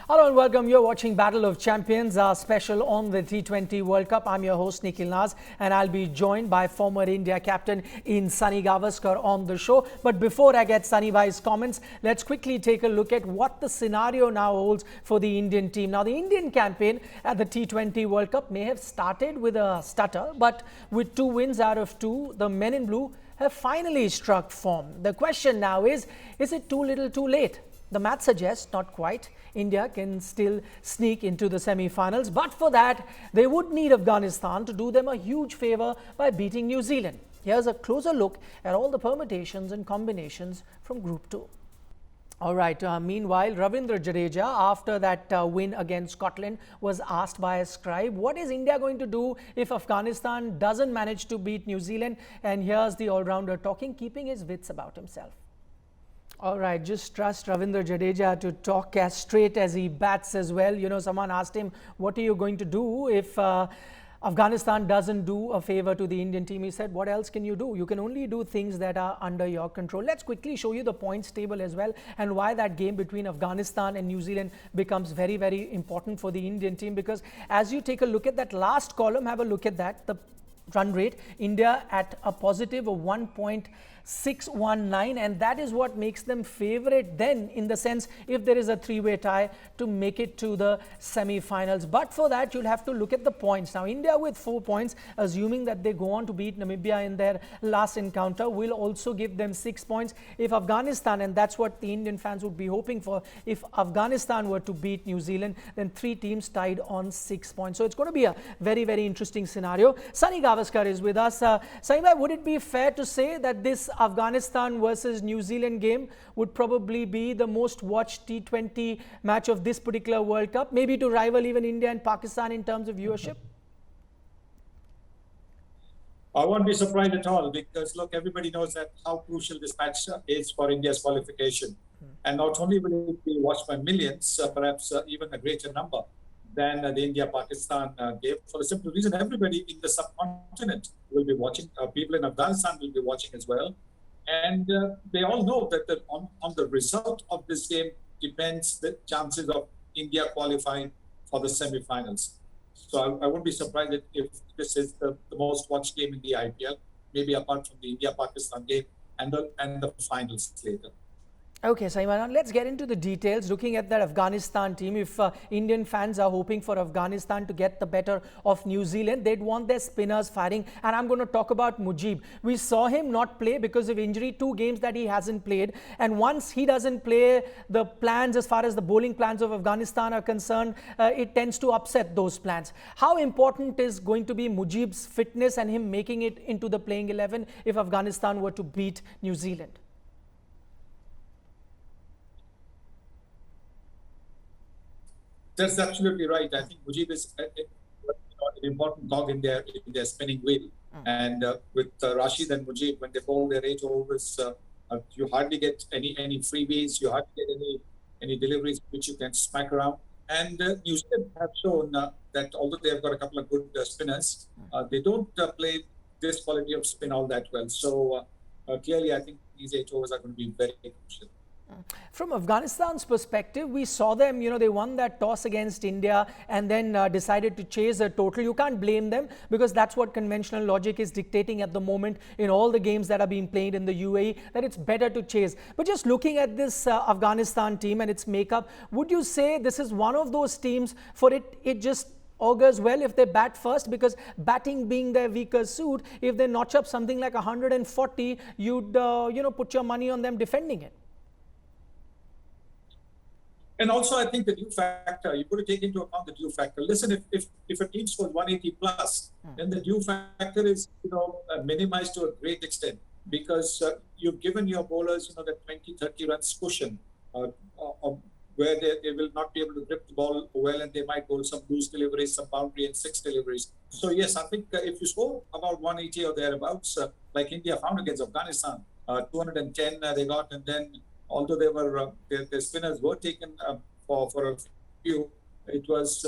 Hello and welcome. You're watching Battle of Champions, our special on the T20 World Cup. I'm your host Nikhil Naz and I'll be joined by former India captain in Sunil Gavaskar on the show. But before I get Sunny Bhai's comments, let's quickly take a look at what the scenario now holds for the Indian team. Now, the Indian campaign at the T20 World Cup may have started with a stutter, but with 2 wins out of 2, the men in blue have finally struck form. The question now is it too little too late? The math suggests not quite. India can still sneak into the semi-finals, but for that, they would need Afghanistan to do them a huge favor by beating New Zealand. Here's a closer look at all the permutations and combinations from Group 2. All right, meanwhile, Ravindra Jadeja, after that win against Scotland, was asked by a scribe, what is India going to do if Afghanistan doesn't manage to beat New Zealand? And here's the all-rounder talking, keeping his wits about himself. All right, just trust Ravindra Jadeja to talk as straight as he bats as well. You know, someone asked him, what are you going to do if Afghanistan doesn't do a favor to the Indian team? He said, what else can you do? You can only do things that are under your control. Let's quickly show you the points table as well and why that game between Afghanistan and New Zealand becomes very, very important for the Indian team. Because as you take a look at that last column, have a look at that. The run rate, India at a positive of 1.619, and that is what makes them favorite then, in the sense if there is a 3-way tie, to make it to the semi-finals. But for that, you'll have to look at the points. Now, India with 4 points, assuming that they go on to beat Namibia in their last encounter, will also give them 6 points. If Afghanistan, and that's what the Indian fans would be hoping for, if Afghanistan were to beat New Zealand, then 3 teams tied on 6 points. So it's going to be a very, very interesting scenario. Sunil Gavaskar is with us. Sunil, would it be fair to say that this Afghanistan versus New Zealand game would probably be the most watched T20 match of this particular World Cup, maybe to rival even India and Pakistan in terms of viewership? I won't be surprised at all, because look, everybody knows that how crucial this match is for India's qualification. And not only will it be watched by millions, perhaps even a greater number than the India-Pakistan game, for the simple reason everybody in the subcontinent will be watching. People in Afghanistan will be watching as well. And they all know that on the result of this game depends the chances of India qualifying for the semi-finals. So I wouldn't be surprised if this is the most watched game in the IPL, maybe apart from the India-Pakistan game and the finals later. Okay, Simon, let's get into the details. Looking at that Afghanistan team, if Indian fans are hoping for Afghanistan to get the better of New Zealand, they'd want their spinners firing. And I'm going to talk about Mujib. We saw him not play because of injury, 2 games that he hasn't played. And once he doesn't play, the plans as far as the bowling plans of Afghanistan are concerned, it tends to upset those plans. How important is going to be Mujib's fitness and him making it into the playing 11 if Afghanistan were to beat New Zealand? That's absolutely right. I think Mujib is an important cog in their spinning wheel. And with Rashid and Mujib, when they bowl their 8 overs, you hardly get any freebies. You hardly get any deliveries which you can smack around. And New Zealand have shown that although they have got a couple of good spinners, they don't play this quality of spin all that well. So clearly, I think these 8 overs are going to be very crucial. From Afghanistan's perspective, we saw them, they won that toss against India and then decided to chase a total. You can't blame them because that's what conventional logic is dictating at the moment in all the games that are being played in the UAE, that it's better to chase. But just looking at this Afghanistan team and its makeup, would you say this is one of those teams for it just augurs well if they bat first, because batting being their weaker suit, if they notch up something like 140, you'd, put your money on them defending it? And also, I think the due factor, you've got to take into account the due factor. Listen, if a team scores 180 plus, then the due factor is, minimized to a great extent, because you've given your bowlers, that 20, 30 runs cushion, where they will not be able to grip the ball well, and they might bowl some loose deliveries, some boundary and 6 deliveries. So yes, I think if you score about 180 or thereabouts, like India found against Afghanistan, 210 they got, and then although they were their spinners were taken for a few, it was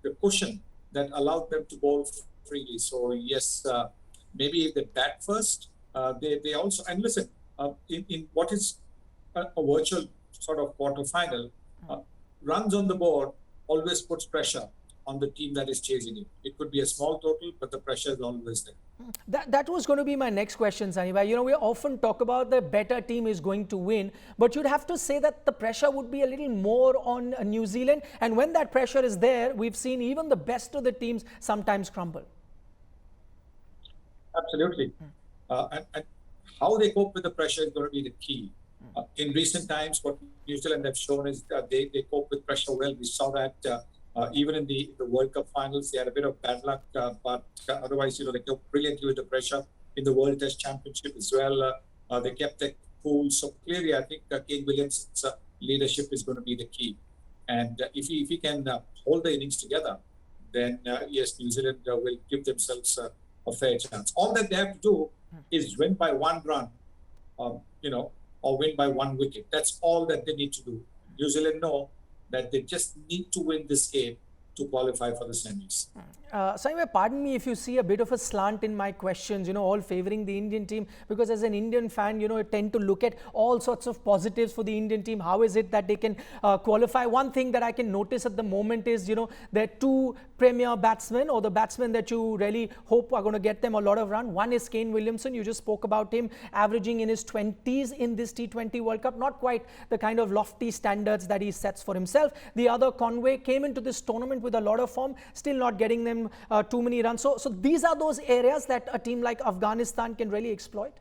the cushion that allowed them to bowl freely. So yes, maybe if they bat first, they also, and listen, in what is a virtual sort of quarterfinal, runs on the board always puts pressure on the team that is chasing it. It could be a small total, but the pressure is always there. That was going to be my next question, Sanibai. You know, we often talk about the better team is going to win, but you'd have to say that the pressure would be a little more on New Zealand. And when that pressure is there, we've seen even the best of the teams sometimes crumble. Absolutely. And how they cope with the pressure is going to be the key. In recent times, what New Zealand have shown is that they cope with pressure well. We saw that even in the World Cup finals, they had a bit of bad luck, but otherwise, they coped brilliantly with the pressure in the World Test Championship as well. They kept their cool. So clearly, I think Kane Williamson's leadership is going to be the key. And if he can hold the innings together, then yes, New Zealand will give themselves a fair chance. All that they have to do is win by 1 run, or win by 1 wicket. That's all that they need to do. New Zealand know that they just need to win this game to qualify for the semis. Saima, pardon me if you see a bit of a slant in my questions, all favoring the Indian team, because as an Indian fan, I tend to look at all sorts of positives for the Indian team. How is it that they can qualify? One thing that I can notice at the moment is, there are 2 premier batsmen, or the batsmen that you really hope are going to get them a lot of run. One is Kane Williamson. You just spoke about him averaging in his 20s in this T20 World Cup. Not quite the kind of lofty standards that he sets for himself. The other, Conway, came into this tournament with a lot of form, still not getting them too many runs. So these are those areas that a team like Afghanistan can really exploit.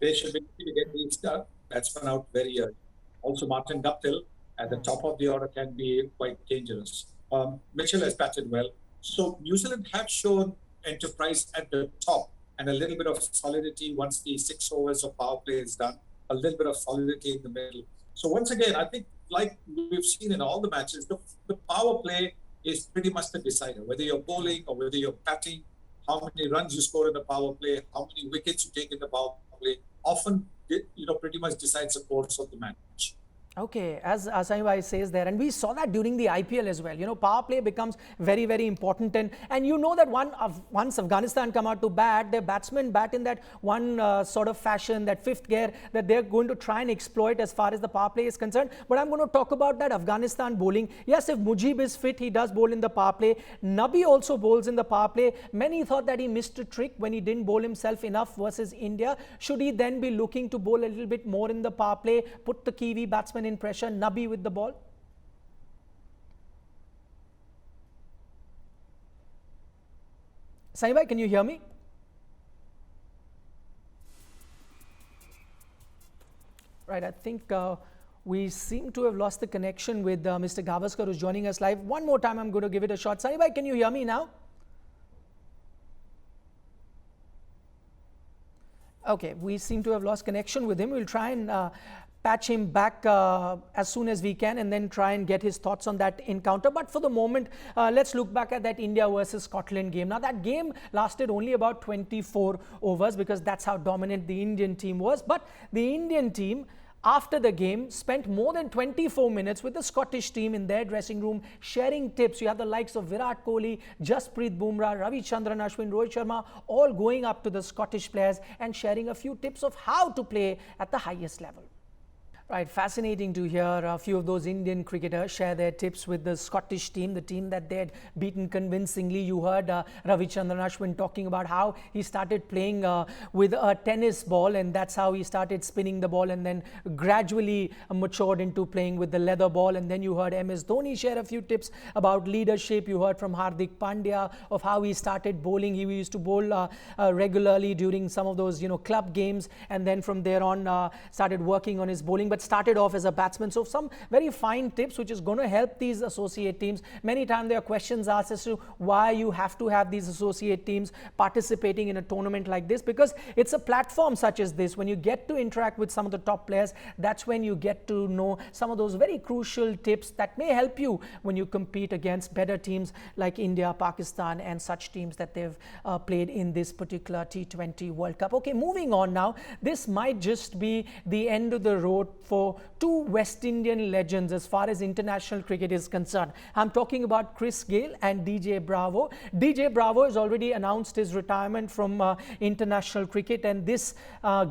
They should be able to get these batsmen out very early. Also, Martin Guptill at the top of the order can be quite dangerous. Mitchell has batted well. So New Zealand have shown enterprise at the top and a little bit of solidity once the 6 overs of power play is done, a little bit of solidity in the middle. So once again, I think like we've seen in all the matches, the power play is pretty much the decider. Whether you're bowling or whether you're batting, how many runs you score in the power play, how many wickets you take in the power play, often pretty much decides the course of the match. Okay, as Asai says there, and we saw that during the IPL as well. Power play becomes very, very important, and that once Afghanistan come out to bat, their batsmen bat in that one sort of fashion, that 5th gear that they're going to try and exploit as far as the power play is concerned. But I'm going to talk about that Afghanistan bowling. Yes, if Mujib is fit, he does bowl in the power play. Nabi also bowls in the power play. Many thought that he missed a trick when he didn't bowl himself enough versus India. Should he then be looking to bowl a little bit more in the power play, put the Kiwi batsman in pressure, Nabi with the ball? Saibai, can you hear me? Right, I think we seem to have lost the connection with Mr. Gavaskar, who's joining us live. One more time, I'm going to give it a shot. Saibai, can you hear me now? Okay, we seem to have lost connection with him. We'll try and patch him back as soon as we can and then try and get his thoughts on that encounter. But for the moment, let's look back at that India versus Scotland game. Now, that game lasted only about 24 overs because that's how dominant the Indian team was. But the Indian team, after the game, spent more than 24 minutes with the Scottish team in their dressing room, sharing tips. You have the likes of Virat Kohli, Jasprit Bumrah, Ravichandran Ashwin, Rohit Sharma, all going up to the Scottish players and sharing a few tips of how to play at the highest level. Right, fascinating to hear a few of those Indian cricketers share their tips with the Scottish team, the team that they had beaten convincingly. You heard Ravichandran Ashwin talking about how he started playing with a tennis ball, and that's how he started spinning the ball and then gradually matured into playing with the leather ball. And then you heard MS Dhoni share a few tips about leadership. You heard from Hardik Pandya of how he started bowling. He used to bowl regularly during some of those club games, and then from there on started working on his bowling, but started off as a batsman. So some very fine tips which is going to help these associate teams. Many times there are questions asked as to why you have to have these associate teams participating in a tournament like this, because it's a platform such as this. When you get to interact with some of the top players, that's when you get to know some of those very crucial tips that may help you when you compete against better teams like India, Pakistan and such teams that they've played in this particular T20 World Cup. Okay, moving on now. This might just be the end of the road for two West Indian legends as far as international cricket is concerned. I'm talking about Chris Gayle and DJ Bravo. DJ Bravo has already announced his retirement from international cricket, and this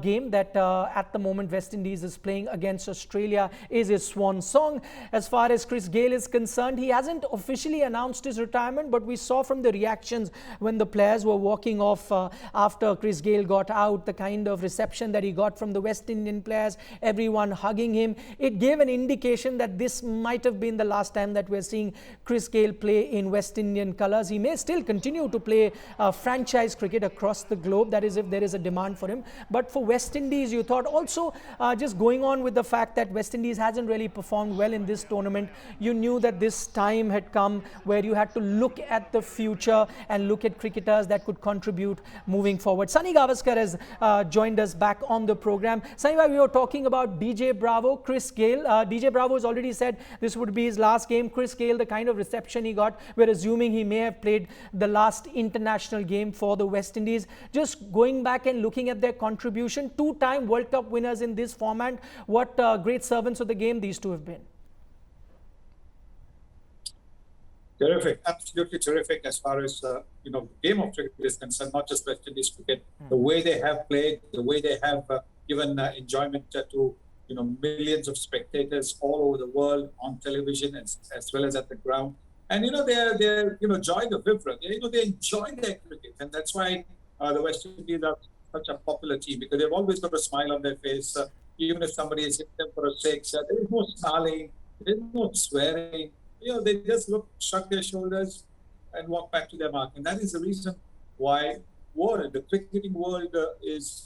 game that at the moment West Indies is playing against Australia is his swan song. As far as Chris Gayle is concerned, he hasn't officially announced his retirement, but we saw from the reactions when the players were walking off after Chris Gayle got out, the kind of reception that he got from the West Indian players, everyone hugging him. It gave an indication that this might have been the last time that we're seeing Chris Gayle play in West Indian colours. He may still continue to play franchise cricket across the globe, that is if there is a demand for him. But for West Indies, you thought also just going on with the fact that West Indies hasn't really performed well in this tournament, you knew that this time had come where you had to look at the future and look at cricketers that could contribute moving forward. Sunil Gavaskar has joined us back on the program. Sunil, we were talking about DJ Bravo, Chris Gayle. DJ Bravo has already said this would be his last game. Chris Gayle, the kind of reception he got, we're assuming he may have played the last international game for the West Indies. Just going back and looking at their contribution, two-time World Cup winners in this format, what great servants of the game these two have been. Terrific, absolutely terrific as far as game of cricket is concerned, not just West Indies cricket. The way they have played, the way they have given enjoyment to millions of spectators all over the world on television as well as at the ground. And they're joy the vivra. They enjoy their cricket, and that's why the West Indies are such a popular team, because they've always got a smile on their face. Even if somebody has hit them for a six, there is no snarling, there is no swearing. They just shrug their shoulders and walk back to their mark. And that is the reason why the cricketing world is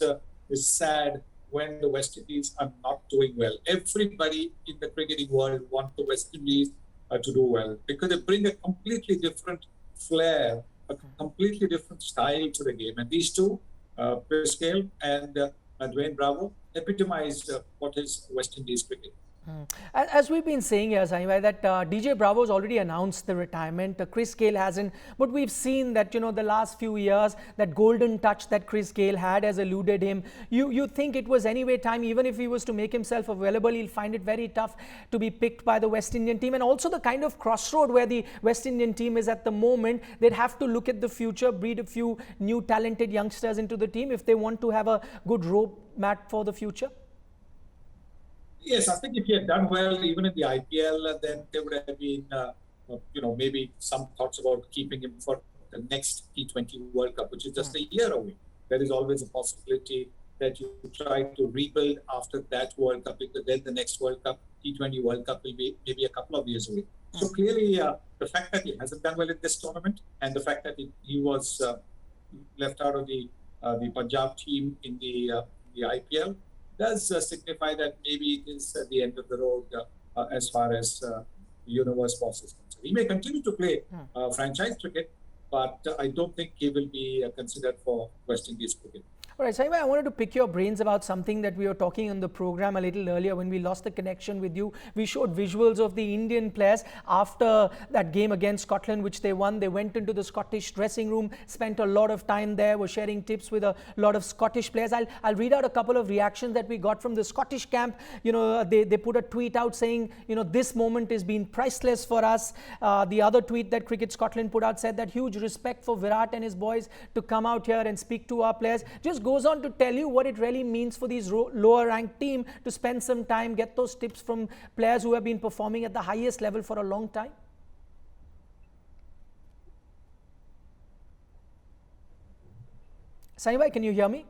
sad when the West Indies are not doing well. Everybody in the cricketing world wants the West Indies to do well, because they bring a completely different flair, a completely different style to the game. And these two, Chris Gayle and Dwayne Bravo, epitomize what is West Indies cricket. As we've been saying here, Sanjay, that DJ Bravo has already announced the retirement. Chris Gayle hasn't, but we've seen that the last few years, that golden touch that Chris Gayle had has eluded him. You think it was anyway time, even if he was to make himself available, he'll find it very tough to be picked by the West Indian team. And also the kind of crossroad where the West Indian team is at the moment, they'd have to look at the future, breed a few new talented youngsters into the team if they want to have a good roadmap for the future. Yes, I think if he had done well, even in the IPL, then there would have been, maybe some thoughts about keeping him for the next T20 World Cup, which is just a year away. There is always a possibility that you try to rebuild after that World Cup, because then the next World Cup, T20 World Cup, will be maybe a couple of years away. So clearly, the fact that he hasn't done well in this tournament, and the fact that he was left out of the Punjab team in the IPL, does signify that maybe it is at the end of the road as far as universe boss is concerned. He may continue to play franchise cricket, but I don't think he will be considered for West Indies cricket. All right, Saima, I wanted to pick your brains about something that we were talking on the program a little earlier when we lost the connection with you. We showed visuals of the Indian players after that game against Scotland, which they won. They went into the Scottish dressing room, spent a lot of time there, were sharing tips with a lot of Scottish players. I'll read out a couple of reactions that we got from the Scottish camp. They put a tweet out saying, this moment has been priceless for us. The other tweet that Cricket Scotland put out said that huge respect for Virat and his boys to come out here and speak to our players. Just goes on to tell you what it really means for these lower ranked team to spend some time, get those tips from players who have been performing at the highest level for a long time. Sanibhai, can you hear me?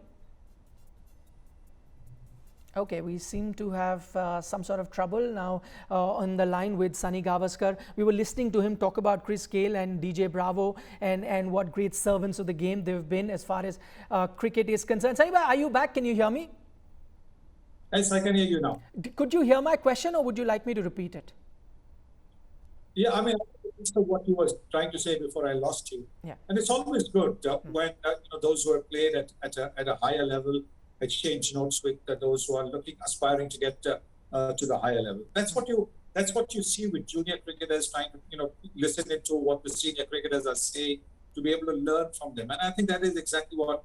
Okay, we seem to have some sort of trouble now on the line with Sunil Gavaskar. We were listening to him talk about Chris Gayle and DJ Bravo and what great servants of the game they've been as far as cricket is concerned. Sunil, are you back? Can you hear me? Yes, I can hear you now. Could you hear my question, or would you like me to repeat it? Yeah, I mean, it's what you were trying to say before I lost you. Yeah. And it's always good when those who have played at a higher level exchange notes with those who are aspiring to get to the higher level. That's what you see with junior cricketers, trying to listen into what the senior cricketers are saying, to be able to learn from them. And I think that is exactly what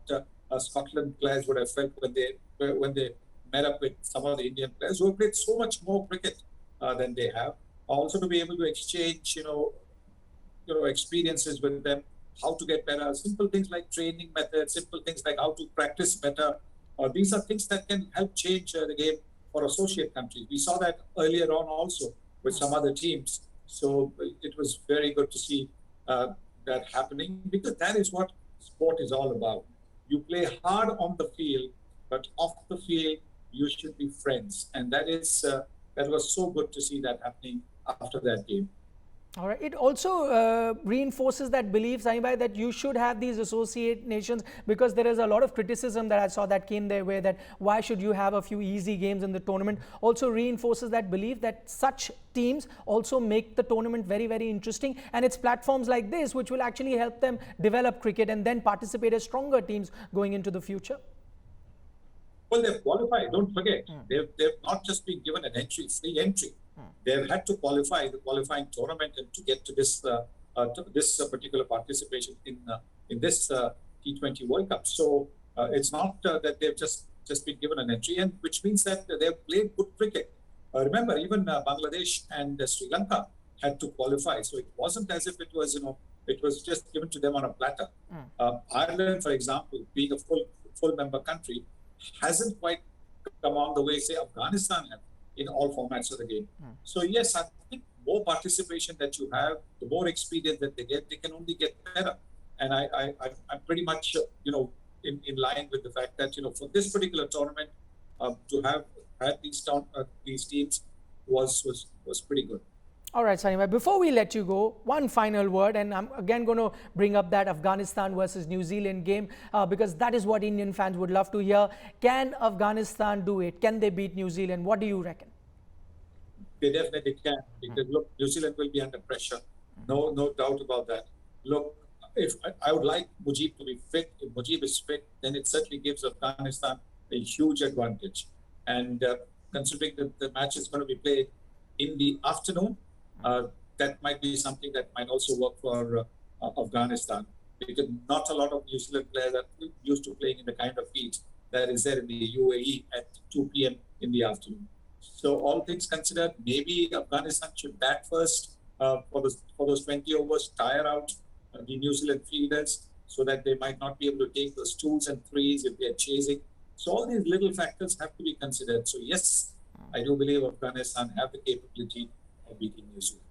Scotland players would have felt when they met up with some of the Indian players who have played so much more cricket than they have. Also to be able to exchange, experiences with them, how to get better, simple things like training methods, simple things like how to practice better. These are things that can help change the game for associate countries. We saw that earlier on also with some other teams. So it was very good to see that happening, because that is what sport is all about. You play hard on the field, but off the field, you should be friends. And that was so good to see that happening after that game. All right. It also reinforces that belief, Sanibhai, that you should have these associate nations, because there is a lot of criticism that I saw that came their way, that why should you have a few easy games in the tournament. Also reinforces that belief that such teams also make the tournament very, very interesting. And it's platforms like this which will actually help them develop cricket and then participate as stronger teams going into the future. Well, they've qualified. Don't forget, they've not just been given an free entry. They've had to qualify the qualifying tournament and to get to this particular participation in this T20 World Cup. So it's not that they've just been given an entry, and which means that they've played good cricket. Remember, even Bangladesh and Sri Lanka had to qualify, so it wasn't as if it was it was just given to them on a platter. Ireland, for example, being a full member country, hasn't quite come on the way, say, Afghanistan have in all formats of the game. So yes, I think more participation that you have, the more experience that they get, they can only get better. And I'm pretty much, in line with the fact that, for this particular tournament, to have had these teams was pretty good. All right, Sanibhai, before we let you go, one final word, and I'm again going to bring up that Afghanistan versus New Zealand game, because that is what Indian fans would love to hear. Can Afghanistan do it? Can they beat New Zealand? What do you reckon? They definitely can, because look, New Zealand will be under pressure. No doubt about that. Look, if I would like Mujib to be fit. If Mujib is fit, then it certainly gives Afghanistan a huge advantage. And considering that the match is going to be played in the afternoon, that might be something that might also work for Afghanistan, because not a lot of New Zealand players are used to playing in the kind of fields that is there in the UAE at 2 p.m. in the afternoon. So all things considered, maybe Afghanistan should bat first for those 20 overs, tire out the New Zealand fielders, so that they might not be able to take those 2s and 3s if they're chasing. So all these little factors have to be considered. So yes, I do believe Afghanistan have the capability of beating New Zealand.